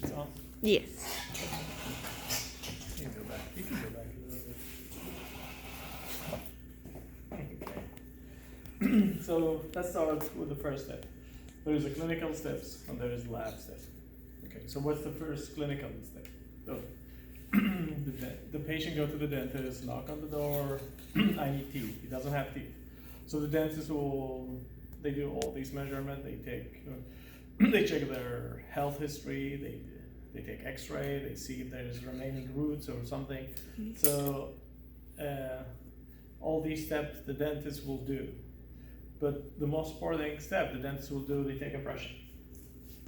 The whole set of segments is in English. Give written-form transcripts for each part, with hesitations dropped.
It's on? Yes. You can go back. You can go back a little bit. Okay. So let's start with the first step. There is a clinical steps and there is lab steps. Okay, so what's the first clinical step? So the patient go to the dentist, knock on the door, I need teeth. He doesn't have teeth. So the dentist they do all these measurements, they check their health history, they take x-ray, they see if there's remaining roots or something. So all these steps the dentist will do. But the most important step the dentist will do, they take impression.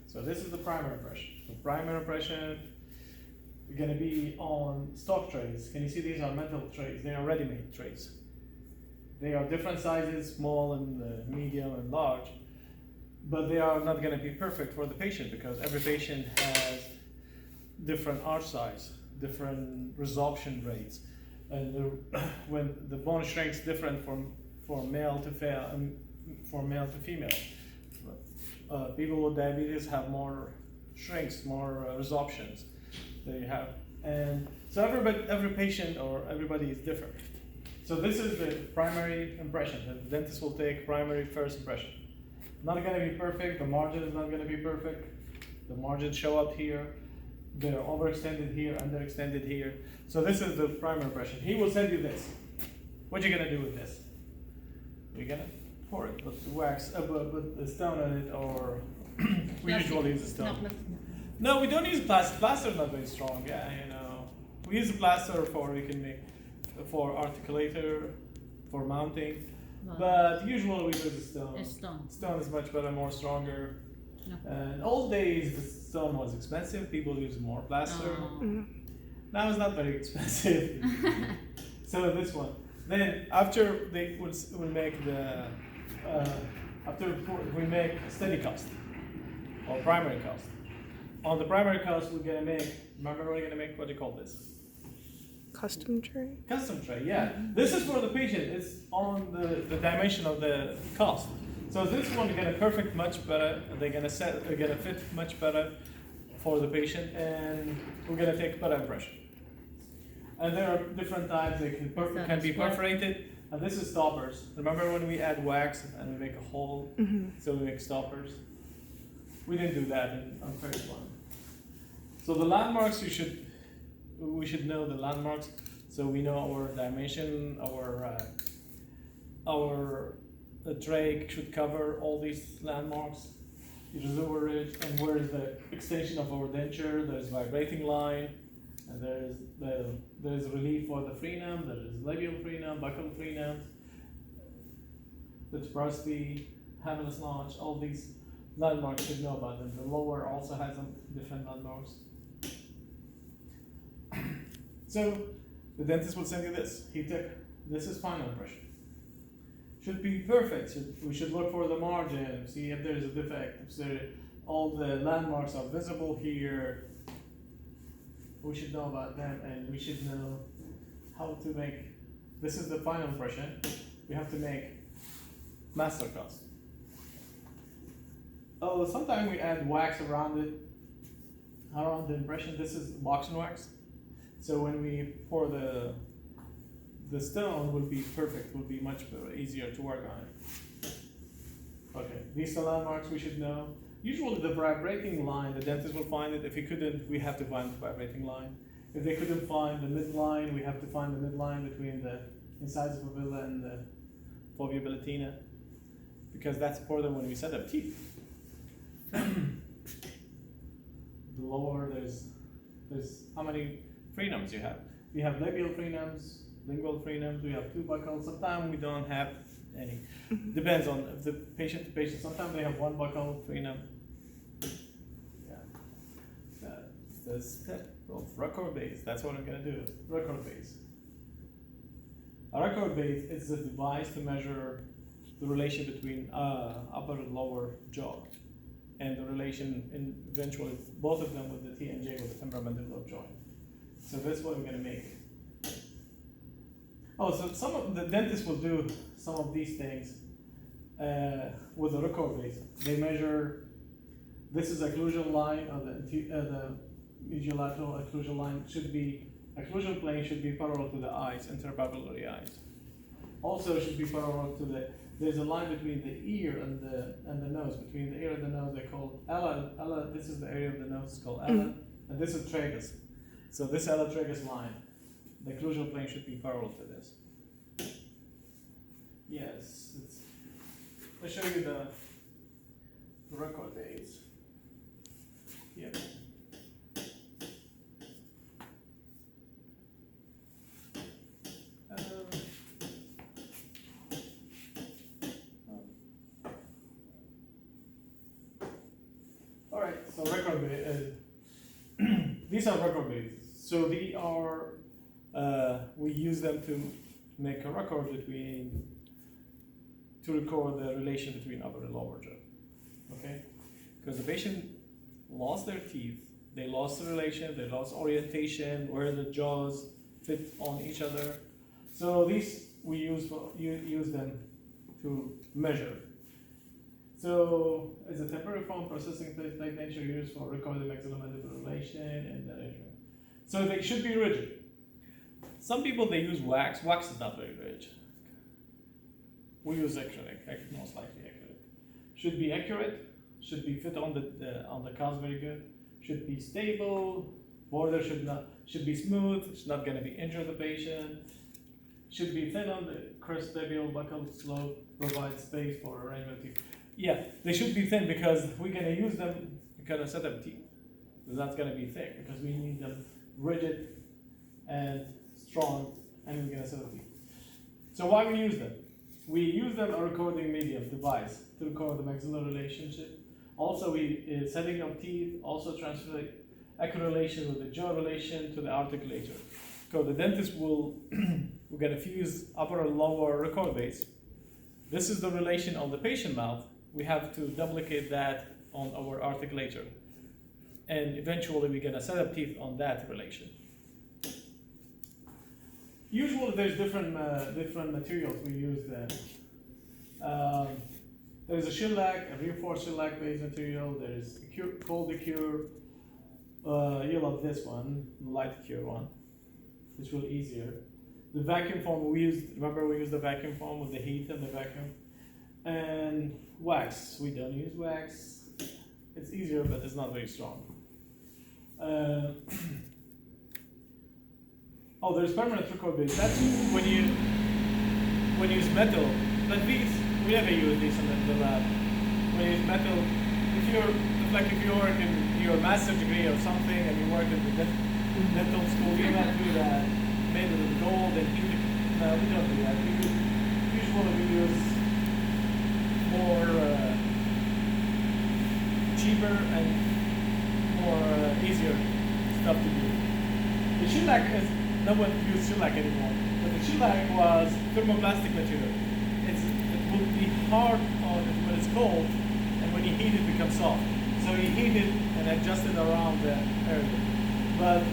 So this is the primary impression. The primary impression is going to be on stock trays. Can you see these are metal trays? They are ready-made trays. They are different sizes, small and medium and large, but they are not going to be perfect for the patient because every patient has different arch size, different resorption rates, and when the bone shrinks different from male to female. People with diabetes have more shrinks, more resorptions. They have, and so every patient or everybody is different. So this is the primary impression. The dentist will take primary first impression. Not going to be perfect. The margin is not going to be perfect. The margins show up here. They're overextended here, underextended here. So this is the primary impression. He will send you this. What are you going to do with this? We're going to pour it with wax, put the stone on it, or we usually use a stone. No, we don't use plaster. Plaster is not very strong. Yeah, we use a plaster for articulator, for mounting, but usually we use a stone. Stone is much better, more stronger. No. And old days, the stone was expensive. People use more plaster. Now it's not very expensive. So this one. Then after they will make the we make steady cast or primary cast. On the primary cast, we're gonna make. Remember, we're gonna make what do you call this? Custom tray. Custom tray. Yeah. This is for the patient. It's on the dimension of the cast. So this one is gonna perfect much better. They're gonna fit much better for the patient, and we're gonna take better impression. And there are different types. They can be perforated, and this is stoppers. Remember when we add wax and we make a hole, so we make stoppers? We didn't do that on first one. So the landmarks we should know the landmarks, so we know our dimension, the tray should cover all these landmarks. Here's the lower ridge, and where is the extension of our denture? There's vibrating line, and there's relief for the frenum. There is labial frenum, buccal frenum, the tuberosity, hammerless notch. All these landmarks should know about them. The lower also has some different landmarks. So the dentist will send you this. This is final impression. Should be perfect. We should look for the margin, see if there's a defect. If all the landmarks are visible here, we should know about them, and we should know how to make. This is the final impression. We have to make master cast. Oh, sometimes we add wax around the impression. This is box and wax. So when we pour the stone, will be perfect. Will be much easier to work on it. Okay, these are landmarks we should know. Usually the vibrating line, the dentist will find it. If he couldn't, we have to find the vibrating line. If they couldn't find the midline, we have to find the midline between the incisor pavilla and the fovea palatina, because that's important when we set up teeth. The lower, there's how many frenums you have. We have labial frenums, lingual frenums. We have two buccals. Sometimes we don't have any. Depends on the patient to patient. Sometimes they have one buccal frenum. Yeah. That's the step of record base. That's what I'm gonna do. Record base. A record base is a device to measure the relation between upper and lower jaw, and the relation in eventually both of them with the TMJ, with the temporomandibular joint. So that's what we're gonna make. Oh, so some of the dentists will do some of these things with a record base. They measure This is occlusion line, or the mediolateral occlusion line should be, occlusion plane should be parallel to the eyes, interpupillary eyes. Also should be parallel to there's a line between the ear and the nose. Between the ear and the nose, they call ala. This is the area of the nose, it's called ala, and this is tragus. So this ala tragus line, the occlusion plane should be parallel to this. Yes, I'll show you the record base. Yeah. All right, so record base. These are record bases. So they are, we use them to make a record to record the relation between upper and lower jaw. Okay? Because the patient lost their teeth, they lost the relation, they lost orientation, where the jaws fit on each other. So these we use them to measure. So as a temporary form processing plate like denture used for recording maxillomandibular relation and the denture. So they should be rigid. Some people they use wax. Wax is not very rigid. We use acrylic, most likely acrylic. Should be accurate. Should be fit on the cause very good. Should be stable. Border should be smooth. It's not going to be injure the patient. Should be thin on the crest-labial buccal slope. Provide space for arrangement of teeth. Yeah, they should be thin because we're going to use them to kind of set up teeth. It's not going to be thick because we need them rigid and strong, and we're going to set up teeth. So why we use them? We use them a recording medium device to record the maxillar relationship. Also, we setting up teeth. Also, transfer accurate relation with the jaw relation to the articulator. So the dentist will we're going to fuse upper and lower record base. This is the relation on the patient mouth. We have to duplicate that on our articulator, and eventually we're going to set up teeth on that relation. Usually there's different materials we use there. There's a shellac, a reinforced shellac based material. There's a cold cure. You love this one, light cure one. It's real easier. The vacuum foam we used. Remember we used the vacuum foam with the heat and the vacuum. And wax. We don't use wax. It's easier, but it's not very strong. Oh, there's permanent record base. That's when you use metal. Like these, we never use these in the lab. When you use metal, if you work in your master's degree or something and you work in the dental school, you not do that. Made it of gold and heat. No, we don't do that. Usually we use more cheaper and more easier stuff to do. The shellac is no one uses shellac anymore, but the shellac was thermoplastic material. It will be hard on it when it's cold, and when you heat it, becomes soft. So you heat it and adjust it around the area. But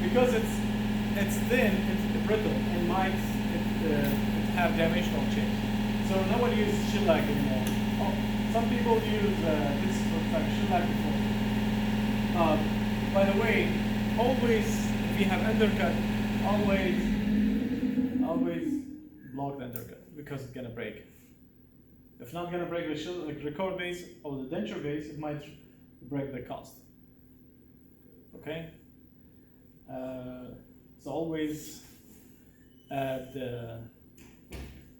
because it's thin, it's brittle, and might have dimensional change. So no one uses shellac anymore. Oh, some people use this like shellac before. By the way, always if you have undercut, always block the undercut because it's gonna break. If not gonna break the record base or the denture base, it might break the cast. Okay. So always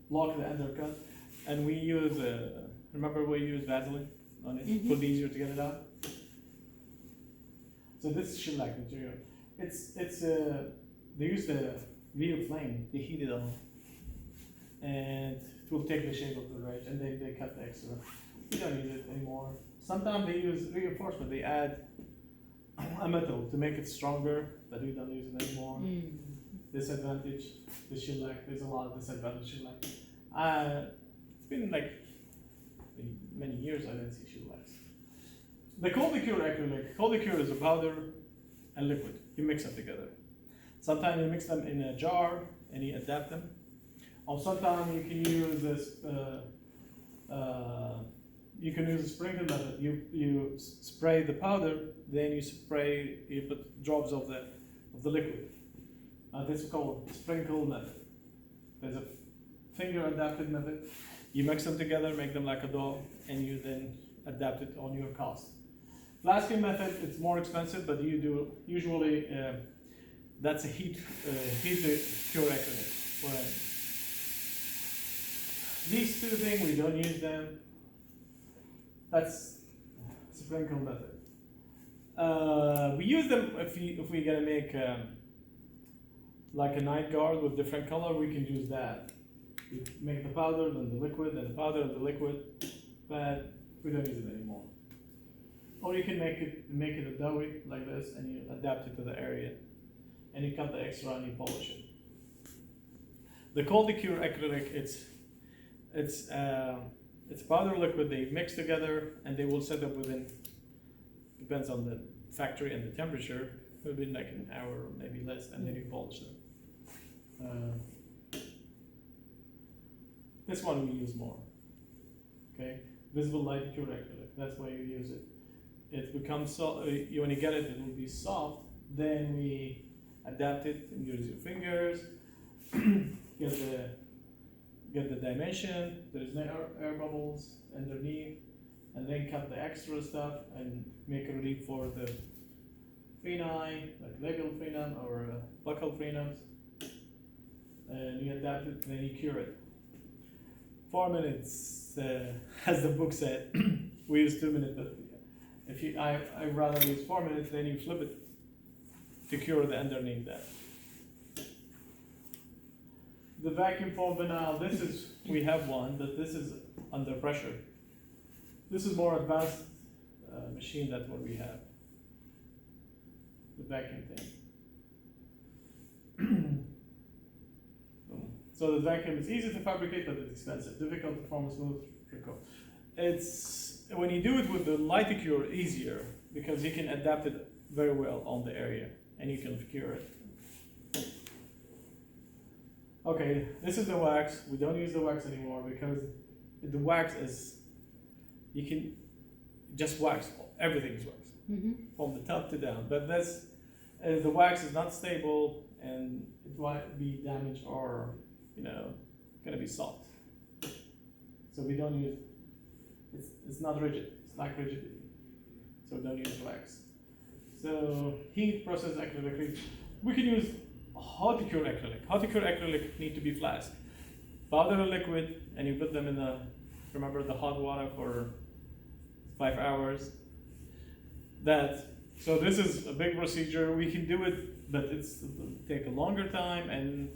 block the undercut, and we use remember we use Vaseline on it. It would be easier to get it out. So this is shellac material. They use the real flame. They heat it up, and it will take the shape of the ridge, and they cut the extra. We don't use it anymore. Sometimes they use reinforcement. They add a metal to make it stronger, but we don't use it anymore. Disadvantage, the shellac. There's a lot of disadvantage shellac. It's been like many years I didn't see shellacs. The cold cure acrylic. Cold cure is a powder and liquid. You mix them together. Sometimes you mix them in a jar and you adapt them. Or sometimes you can use this you can use a sprinkle method. You spray the powder, then you put drops of the liquid. This is called sprinkle method. There's a finger adapted method. You mix them together, make them like a dough, and you then adapt it on your cost. Flasking method, it's more expensive, but you do usually that's a heat to cure acrylic. Well, these two things we don't use them. That's sprinkle method. We use them if we gonna make like a night guard with different color. We can use that. We make the powder, then the liquid, then the powder and the liquid, but we don't use it anymore. Or you can make it a doughy like this, and you adapt it to the area, and you cut the extra and you polish it. The cold cure acrylic, it's powder liquid they mix together, and they will set up within, depends on the factory and the temperature, within like an hour or maybe less, and then you polish them. This one we use more. Okay, visible light cure acrylic. That's why you use it. It becomes when you get it, it will be soft. Then we adapt it and use your fingers. Get the dimension. There's no air bubbles underneath, and then cut the extra stuff and make a relief for the freni, like legal frenum or buccal frenums. And you adapt it, and then you cure it. 4 minutes, as the book said. We use 2 minutes, but I rather use 4 minutes. Then you flip it to cure the underneath that. The vacuum form vinyl. We have one, but this is under pressure. This is more advanced machine than what we have. The vacuum thing. So the vacuum is easy to fabricate, but it's expensive. Difficult to form a smooth trickle. It's when you do it with the light cure, easier because you can adapt it very well on the area and you can cure it. Okay, this is the wax. We don't use the wax anymore because the wax is, you can just wax. Everything is wax from the top to down. But this, the wax is not stable and it might be damaged or gonna be soft. So we don't use. It's not rigid. It's like rigidity. So don't use wax. So heat process acrylic. We can use hot cure acrylic. Hot cure acrylic need to be flask. Powder and liquid, and you put them in the hot water for 5 hours. So this is a big procedure. We can do it, but it'll take a longer time, and